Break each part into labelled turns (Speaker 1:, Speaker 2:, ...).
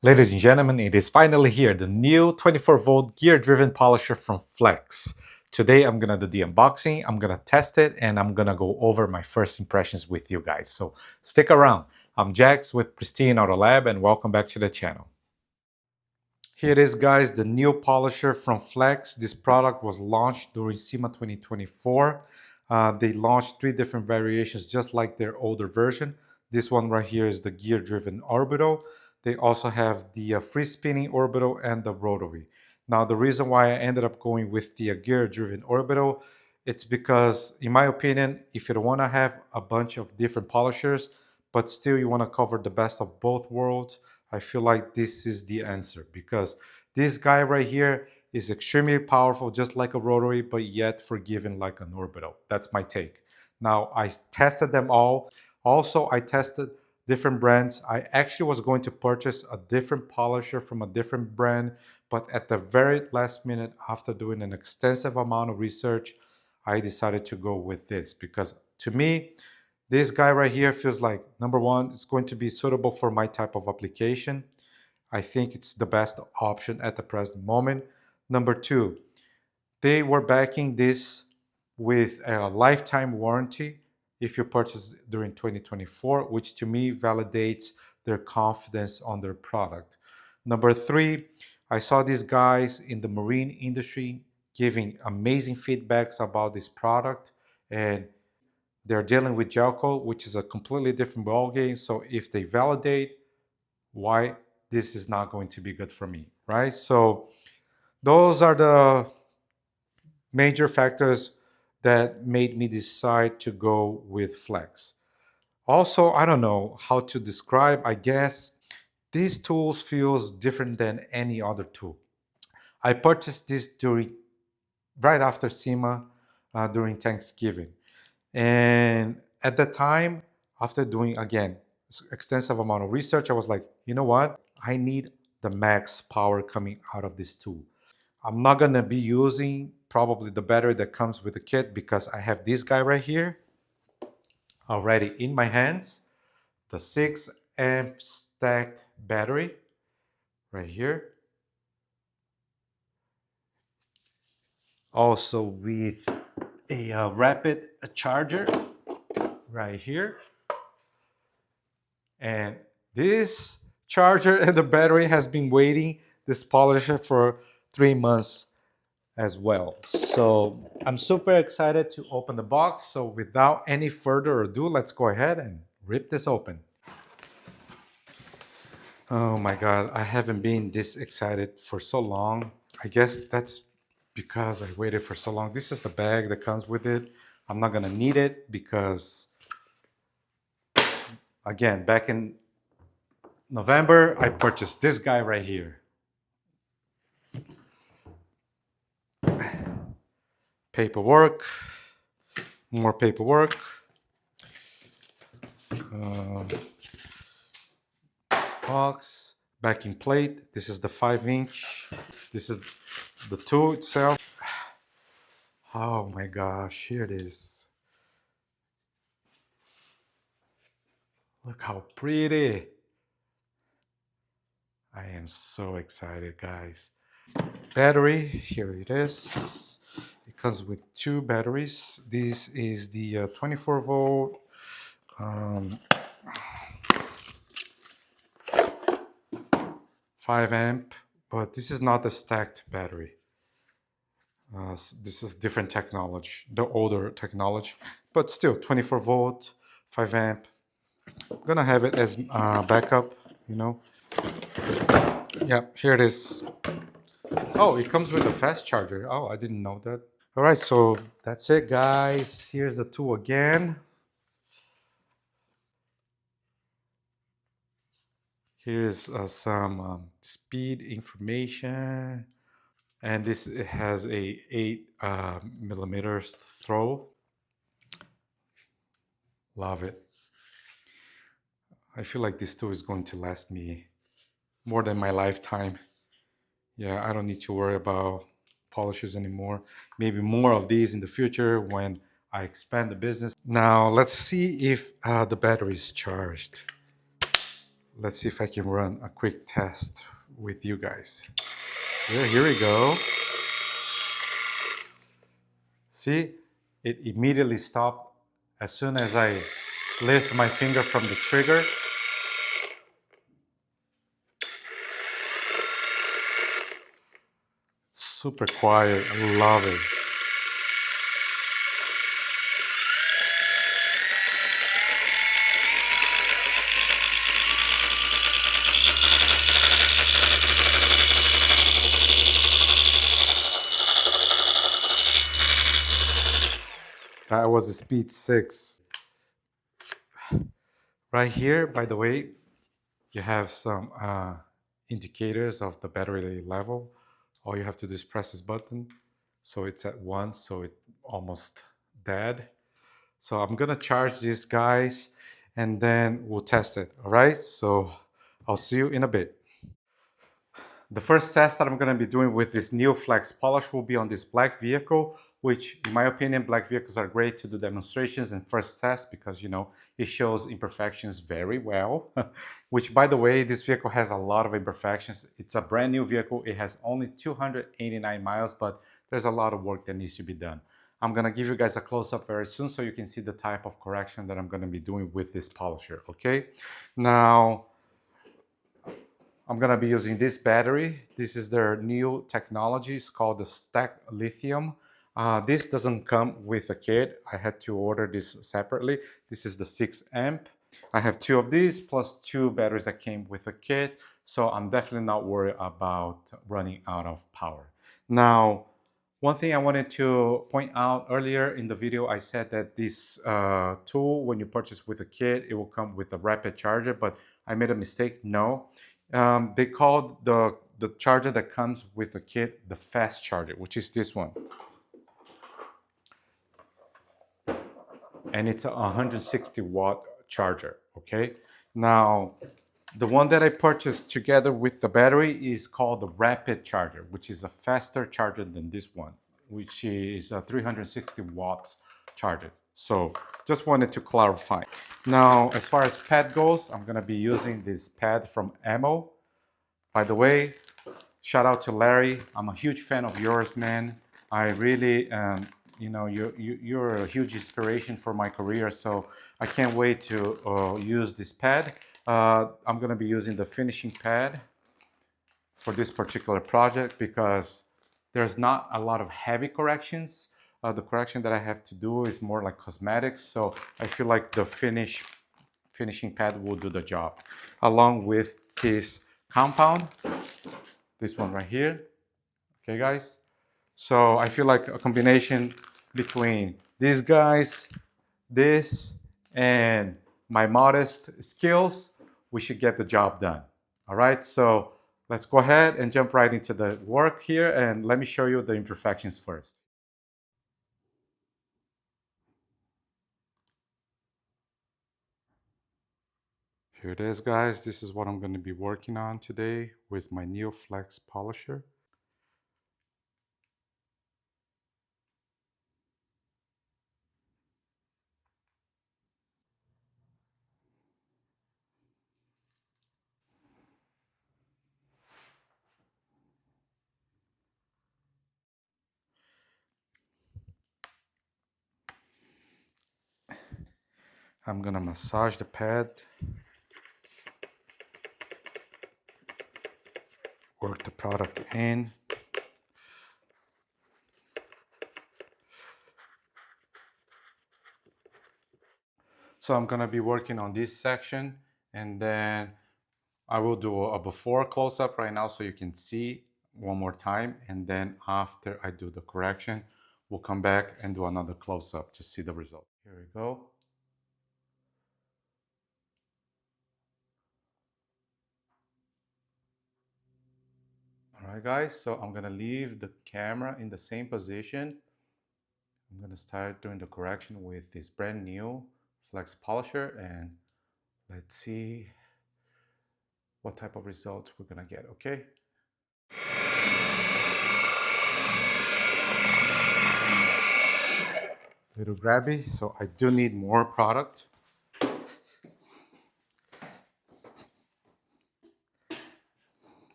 Speaker 1: Ladies and gentlemen, it is finally here, the new 24-volt gear-driven polisher from Flex. Today I'm gonna do the unboxing, I'm gonna test it, and I'm gonna go over my first impressions with you guys. So stick around. I'm Jax with Pristine Auto Lab, and welcome back to the channel. Here it is, guys, the new polisher from Flex. This product was launched during SEMA 2024. They launched 3 different variations, just like their older version. This one right here is the gear-driven orbital. They also have the free spinning orbital and the rotary. Now, the reason why I ended up going with the gear-driven orbital, it's because, in my opinion, if you don't want to have a bunch of different polishers, but still you want to cover the best of both worlds, I feel like this is the answer, because this guy right here is extremely powerful, just like a rotary, but yet forgiving like an orbital. That's my take. Now, I tested them all. Also, I tested different brands. I actually was going to purchase a different polisher from a different brand, but at the very last minute, after doing an extensive amount of research, I decided to go with this because to me, this guy right here feels like, number one, it's going to be suitable for my type of application. I think it's the best option at the present moment. Number two, they were backing this with a lifetime warranty if you purchase during 2024, which to me validates their confidence on their product. Number three, I saw these guys in the marine industry giving amazing feedbacks about this product, and they're dealing with gel coat, which is a completely different ballgame. So if they validate, why this is not going to be good for me, right? So those are the major factors that made me decide to go with Flex. Also, I don't know how to describe, I guess these tools feels different than any other tool. I purchased this during right after SEMA during Thanksgiving. And at that time, after doing again extensive amount of research, I was like, you know what? I need the max power coming out of this tool. I'm not gonna be using probably the battery that comes with the kit because I have this guy right here already in my hands, the 6 amp stacked battery right here. Also with a rapid charger right here. And this charger and the battery has been waiting this polisher for 3 months as well. So I'm super excited to open the box. So without any further ado, let's go ahead and rip this open. Oh my God, I haven't been this excited for so long. I guess that's because I waited for so long. This is the bag that comes with it. I'm not gonna need it because, again, back in November, I purchased this guy right here. Paperwork, more paperwork. Box, backing plate. This is the 5-inch. This is the tool itself. Oh my gosh, here it is. Look how pretty. I am so excited, guys. Battery, here it is. It comes with 2 batteries. This is the 24 volt 5 amp, but this is not the stacked battery. This is different technology, the older technology, but still 24 volt, 5 amp. I'm gonna have it as backup, you know. Yeah, here it is. Oh, it comes with a fast charger. Oh, I didn't know that. All right, so that's it, guys. Here's the tool again. Here's some speed information. And this it has a 8 millimeters throw. Love it. I feel like this tool is going to last me more than my lifetime. Yeah, I don't need to worry about polishes anymore. Maybe more of these in the future when I expand the business. Now let's see if the battery is charged. let's see if I can run a quick test with you guys. Yeah, here we go. See, it immediately stopped as soon as I lift my finger from the trigger. Super quiet, I love it. That was a speed 6. Right here, by the way, you have some indicators of the battery level. All you have to do is press this button. So it's at 1, so it's almost dead. So I'm gonna charge these guys and then we'll test it, all right? So I'll see you in a bit. The first test that I'm going to be doing with this new Flex polish will be on this black vehicle, which in my opinion, black vehicles are great to do demonstrations and first test because, you know, it shows imperfections very well, which by the way, this vehicle has a lot of imperfections. It's a brand new vehicle. It has only 289 miles, but there's a lot of work that needs to be done. I'm going to give you guys a close-up very soon so you can see the type of correction that I'm going to be doing with this polisher, okay? Now, I'm gonna be using this battery. This is their new technology. It's called the stacked lithium. This doesn't come with a kit. I had to order this separately. This is the 6 amp. I have 2 of these plus 2 batteries that came with a kit. So I'm definitely not worried about running out of power. Now, one thing I wanted to point out earlier in the video, I said that this tool, when you purchase with a kit, it will come with a rapid charger, but I made a mistake. No, they called the charger that comes with a kit the fast charger, which is this one. And it's a 160 watt charger, okay? Now, the one that I purchased together with the battery is called the rapid charger, which is a faster charger than this one, which is a 360 watts charger. So just wanted to clarify. Now, as far as pad goes, I'm gonna be using this pad from Ammo. By the way, shout out to Larry. I'm a huge fan of yours, man. I really, you know, you're a huge inspiration for my career. So I can't wait to use this pad. I'm gonna be using the finishing pad for this particular project because there's not a lot of heavy corrections. The correction that I have to do is more like cosmetics. So I feel like the finishing pad will do the job, along with his compound, this one right here. Okay, guys. So I feel like a combination between these guys, this, and my modest skills, we should get the job done. All right, so let's go ahead and jump right into the work here, and let me show you the imperfections first. Here it is, guys. This is what I'm going to be working on today with my NeoFlex polisher. I'm going to massage the pad, work the product in. So I'm gonna be working on this section and then I will do a before close-up right now so you can see one more time, and then after I do the correction, we'll come back and do another close-up to see the result. Here we go. All right, guys, so I'm gonna leave the camera in the same position. I'm gonna start doing the correction with this brand new Flex Polisher, and let's see what type of results we're gonna get, okay? Little grabby, so I do need more product.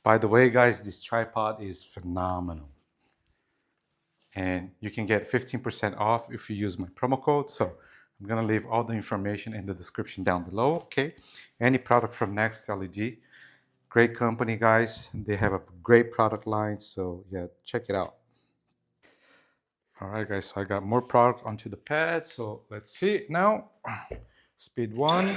Speaker 1: By the way, guys, this tripod is phenomenal. And you can get 15% off if you use my promo code. So I'm gonna leave all the information in the description down below, okay? Any product from Next LED, great company, guys. They have a great product line, so yeah, check it out. All right, guys, so I got more product onto the pad, so let's see now. Speed 1.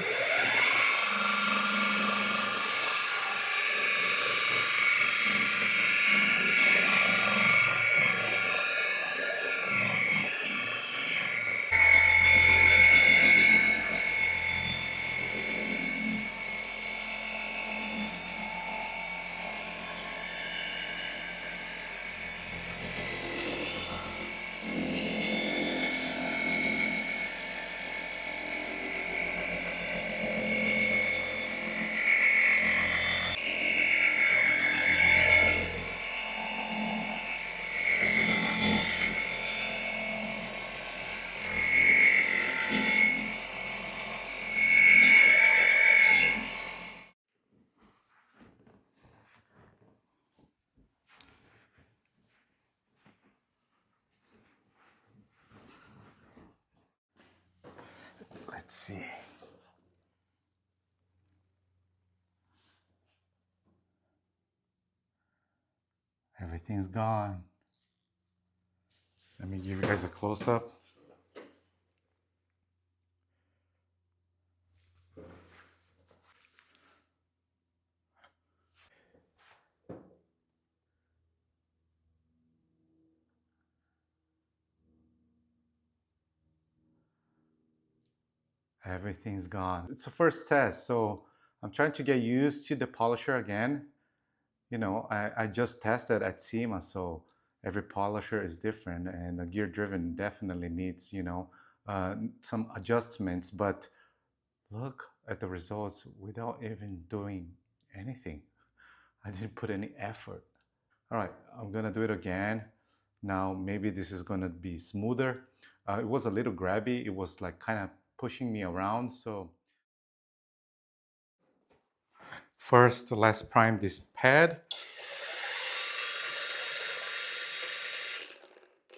Speaker 1: Let's see. Everything's gone. Let me give you guys a close-up. Everything's gone. It's the first test, so I'm trying to get used to the polisher again. You know, I just tested at SEMA, so every polisher is different, and the gear driven definitely needs, some adjustments. But look at the results without even doing anything. I didn't put any effort. All right, I'm gonna do it again. Now, maybe this is gonna be smoother. It was a little grabby. It was like kind of pushing me around. So first, let's prime this pad.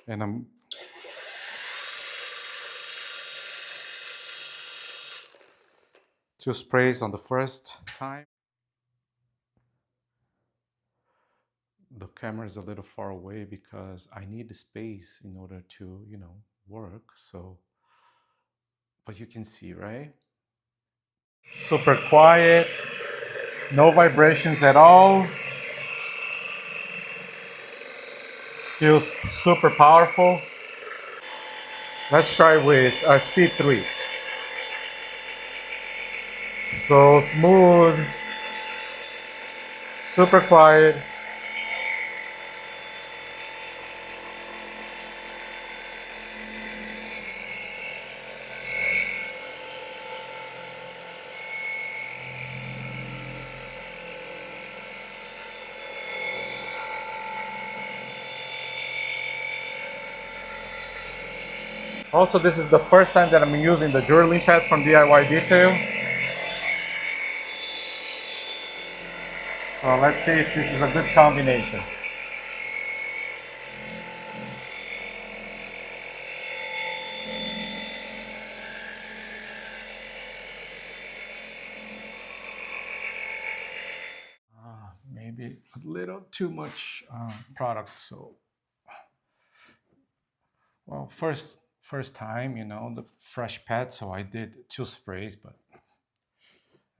Speaker 1: And I'm two sprays on the first time. The camera is a little far away because I need the space in order to, work. So, but you can see, right? Super quiet, no vibrations at all. Feels super powerful. Let's try with speed 3. So smooth, super quiet. Also, this is the first time that I'm using the drilling pad from DIY Detail. So let's see if this is a good combination. Maybe a little too much product. So, well, first time, the fresh pad. So I did 2 sprays, but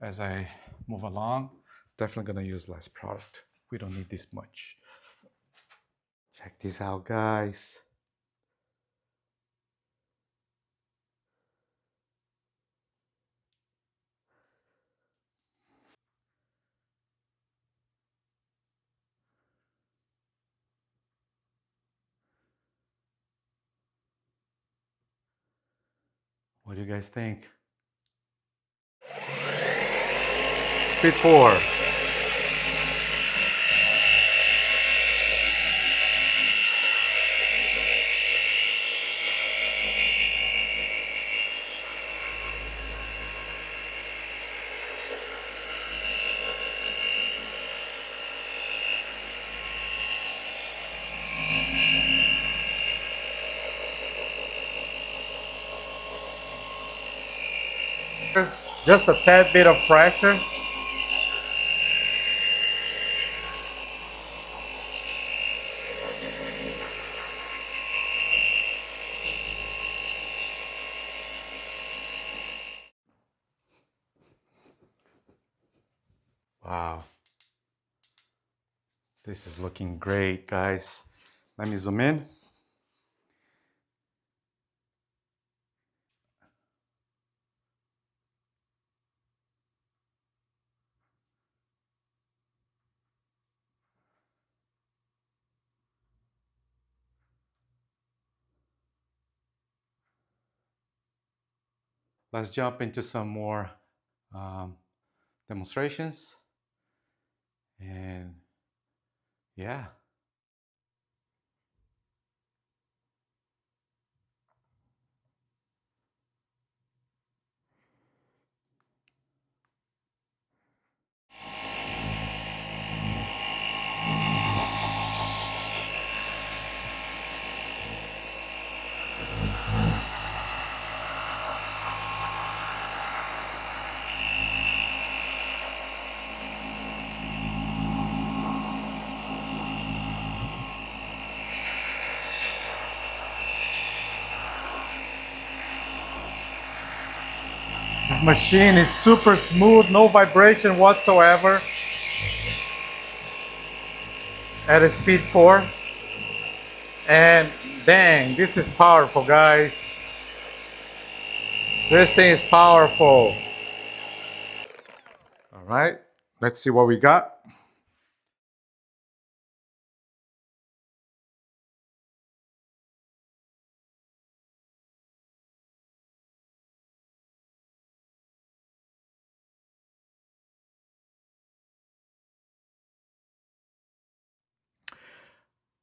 Speaker 1: as I move along, definitely gonna use less product. We don't need this much. Check this out, guys. What do you guys think? Speed 4. Just a tad bit of pressure. Wow. This is looking great, guys. Let me zoom in. Let's jump into some more um, demonstrations. And yeah. This machine is super smooth, no vibration whatsoever at a speed 4. And dang, this is powerful, guys. This thing is powerful. All right, let's see what we got.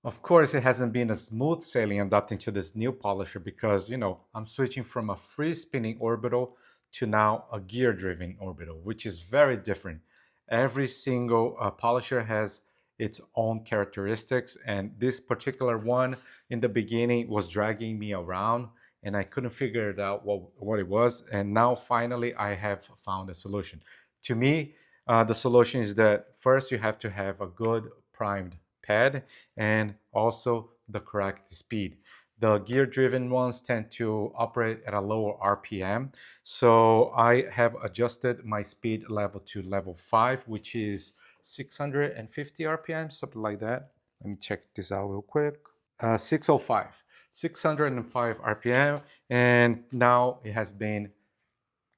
Speaker 1: Of course, it hasn't been a smooth sailing adapting to this new polisher because, I'm switching from a free spinning orbital to now a gear driven orbital, which is very different. Every single polisher has its own characteristics, and this particular one in the beginning was dragging me around and I couldn't figure it out what it was. And now finally I have found a solution. To me, the solution is that first you have to have a good primed pad and also the correct speed. The gear driven ones tend to operate at a lower RPM. So I have adjusted my speed level to level 5, which is 650 RPM, something like that. Let me check this out real quick. 605, 605 RPM. And now it has been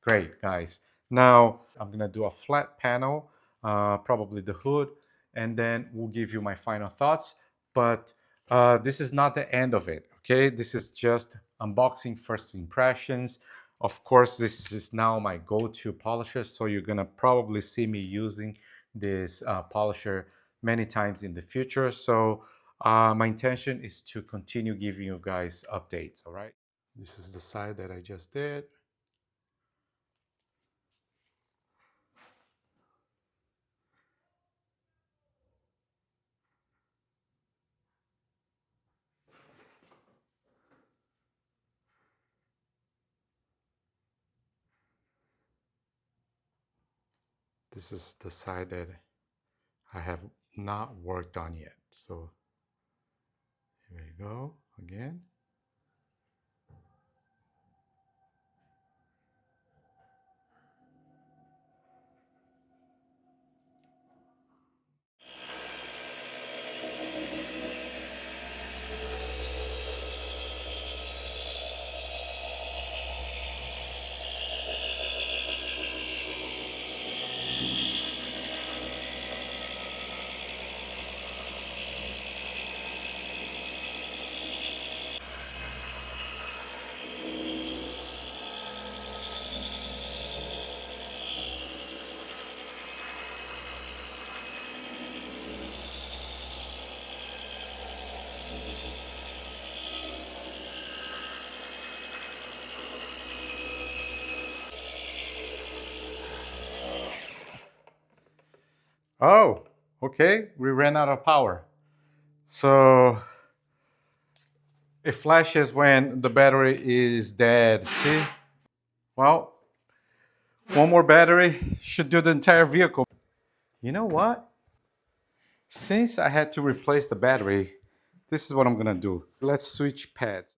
Speaker 1: great, guys. Now I'm gonna do a flat panel, probably the hood, and then we'll give you my final thoughts. But this is not the end of it, okay? This is just unboxing first impressions. Of course, this is now my go-to polisher, so you're gonna probably see me using this polisher many times in the future. So my intention is to continue giving you guys updates, all right? This is the side that I just did. This is the side that I have not worked on yet. So here we go again. Oh, okay, we ran out of power. So it flashes when the battery is dead. See? Well, One more battery should do the entire vehicle. You know what? Since I had to replace the battery, this is what I'm gonna do. Let's switch pads.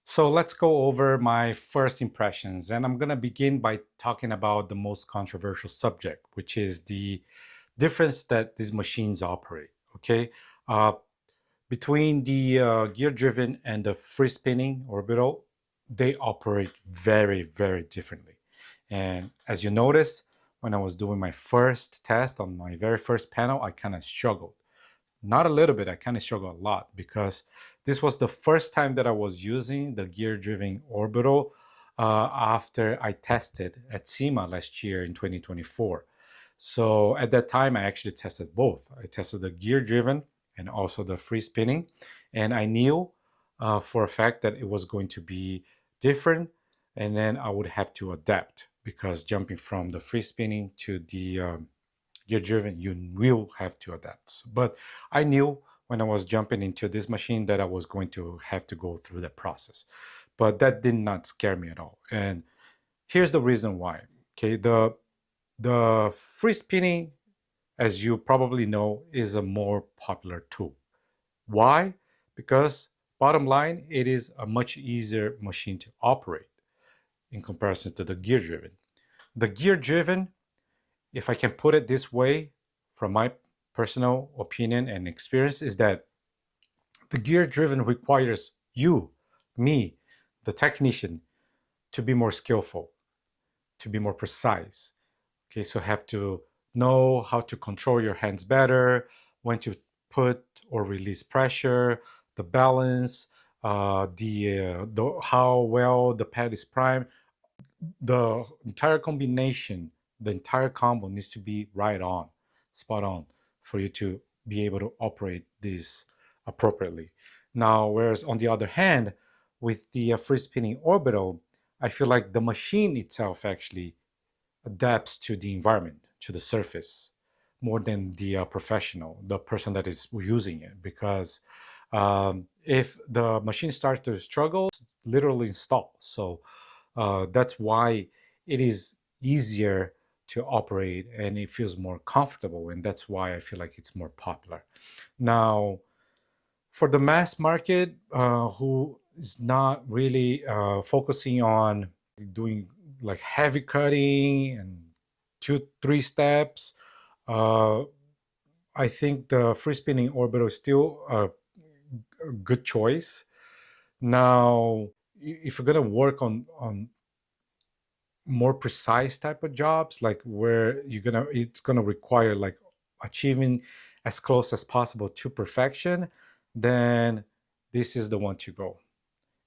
Speaker 1: So let's go over my first impressions, and I'm gonna begin by talking about the most controversial subject, which is the difference that these machines operate. Okay, uh, between the gear-driven and the free-spinning orbital, they operate very, very differently. And as you notice, when I was doing my first test on my very first panel, I kind of struggled. Not a little bit, I kind of struggled a lot because this was the first time that I was using the gear-driven orbital after I tested at SEMA last year in 2024. So at that time, I actually tested both. I tested the gear-driven and also the free spinning, and I knew for a fact that it was going to be different, and then I would have to adapt because jumping from the free spinning to the gear driven, you will have to adapt. But I knew when I was jumping into this machine that I was going to have to go through that process. But that did not scare me at all. And here's the reason why. Okay, the free spinning, as you probably know, is a more popular tool. Why? Because bottom line, it is a much easier machine to operate in comparison to the gear driven. The gear driven, if I can put it this way, from my personal opinion and experience, is that the gear driven requires you, me, the technician, to be more skillful, to be more precise. Okay, so have to know how to control your hands better, when to put or release pressure, the balance, the how well the pad is primed. The entire combination, the entire combo needs to be right on, spot on, for you to be able to operate this appropriately. Now, whereas on the other hand, with the free spinning orbital, I feel like the machine itself actually adapts to the environment, to the surface, more than the professional, the person that is using it. Because if the machine starts to struggle, literally install. So that's why it is easier to operate and it feels more comfortable. And that's why I feel like it's more popular. Now, for the mass market who is not really focusing on doing like heavy cutting and 2 3 steps, uh, I think the free spinning orbital is still a good choice. Now if you're going to work on more precise type of jobs, like where it's gonna require like achieving as close as possible to perfection, then this is the one to go.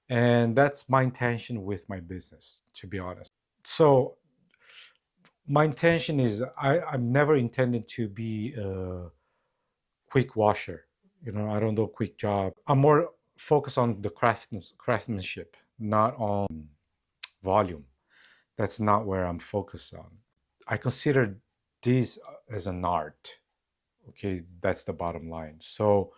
Speaker 1: And that's my intention with my business, to be honest. So my intention is I'm never intended to be a quick washer. I don't do a quick job. I'm more focused on the craftsmanship, not on volume. That's not where I'm focused on. I consider this as an art. Okay, that's the bottom line. So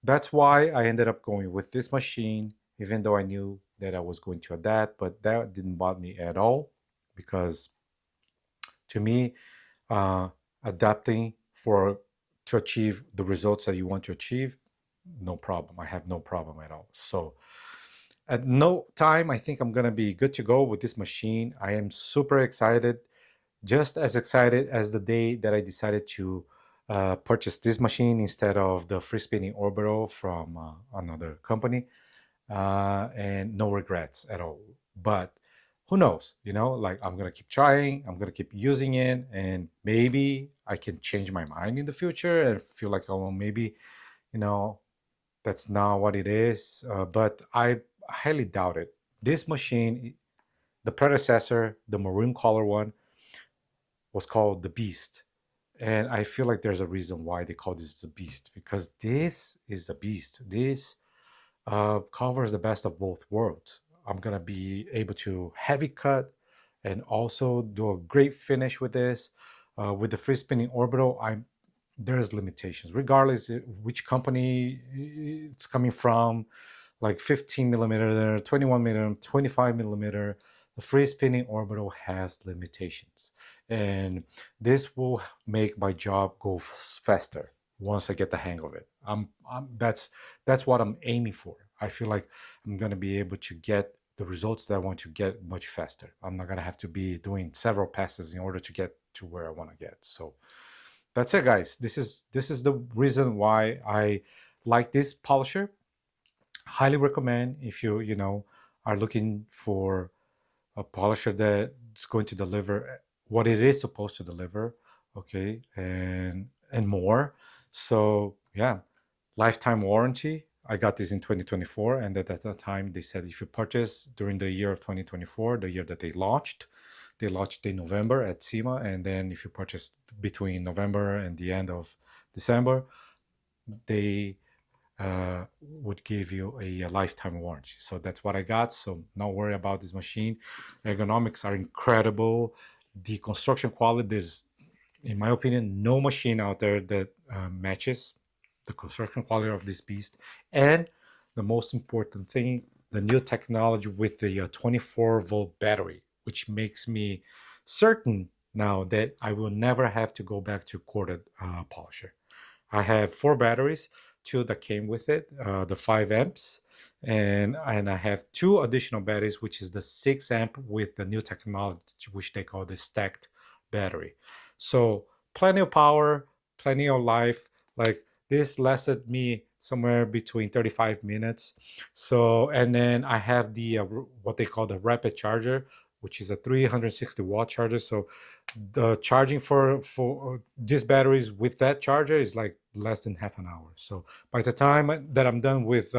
Speaker 1: that's why I ended up going with this machine, even though I knew that I was going to adapt, but that didn't bother me at all because to me, uh, adapting for to achieve the results that you want to achieve, no problem. I have no problem at all. So at no time, I think I'm gonna be good to go with this machine. I am super excited, just as excited as the day that I decided to purchase this machine instead of the free spinning orbital from another company, and no regrets at all. But who knows? Like I'm gonna keep trying. I'm gonna keep using it, and maybe I can change my mind in the future and feel like, oh, well, maybe you know that's not what it is. But I highly doubt it. This machine, the predecessor, the maroon color one, was called the Beast. And I feel like there's a reason why they call this the Beast, because this is a beast. This covers the best of both worlds. I'm gonna be able to heavy cut and also do a great finish with this. With the free spinning orbital, there's limitations, regardless which company it's coming from, like 15 millimeter, 21 millimeter, 25 millimeter. The free spinning orbital has limitations, and this will make my job go faster once I get the hang of it. That's what I'm aiming for. I feel like I'm gonna be able to get the results that I want to get much faster. I'm not gonna have to be doing several passes in order to get to where I want to get. So that's it, guys. This is the reason why I like this polisher. Highly recommend if you are looking for a polisher that's going to deliver what it is supposed to deliver, okay, and more. So yeah, lifetime warranty. I got this in 2024, and at that time they said if you purchase during the year of 2024, the year that they launched in November at SEMA, and then if you purchase between November and the end of December, they would give you a lifetime warranty. So that's what I got. So not worry about this machine. Ergonomics are incredible. The construction quality, there's, in my opinion, no machine out there that matches the construction quality of this beast. And the most important thing, the new technology with the 24-volt battery, which makes me certain now that I will never have to go back to corded polisher. I have 4 batteries, 2 that came with it, the 5 amps, and I have 2 additional batteries, which is the 6 amp with the new technology, which they call the stacked battery. So plenty of power, plenty of life. Like this lasted me somewhere between 35 minutes. So, and then I have the what they call the rapid charger, which is a 360-watt charger. So the charging for these batteries with that charger is like less than half an hour. So by the time that I'm done with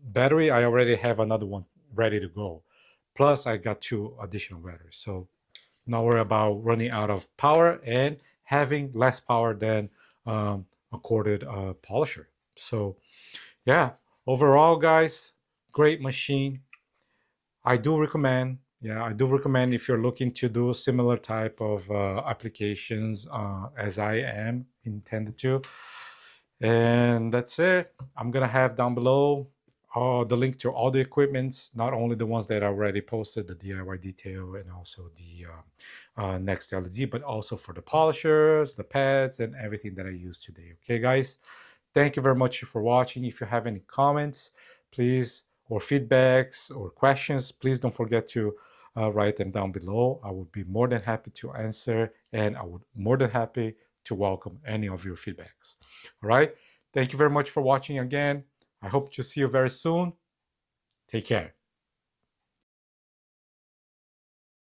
Speaker 1: battery, I already have another one ready to go. Plus, I got 2 additional batteries. So not worry about running out of power and having less power than a corded polisher. So yeah, overall, guys, great machine. I do recommend. Yeah, I do recommend if you're looking to do similar type of applications as I am intended to. And that's it. I'm gonna have down below the link to all the equipments, not only the ones that I already posted, the DIY detail and also the next LED, but also for the polishers, the pads, and everything that I used today. Okay, guys. Thank you very much for watching. If you have any comments, please, or feedbacks or questions, please don't forget to write them down below. I would be more than happy to answer, and I would more than happy to welcome any of your feedbacks. All right. Thank you very much for watching again. I hope to see you very soon. Take care.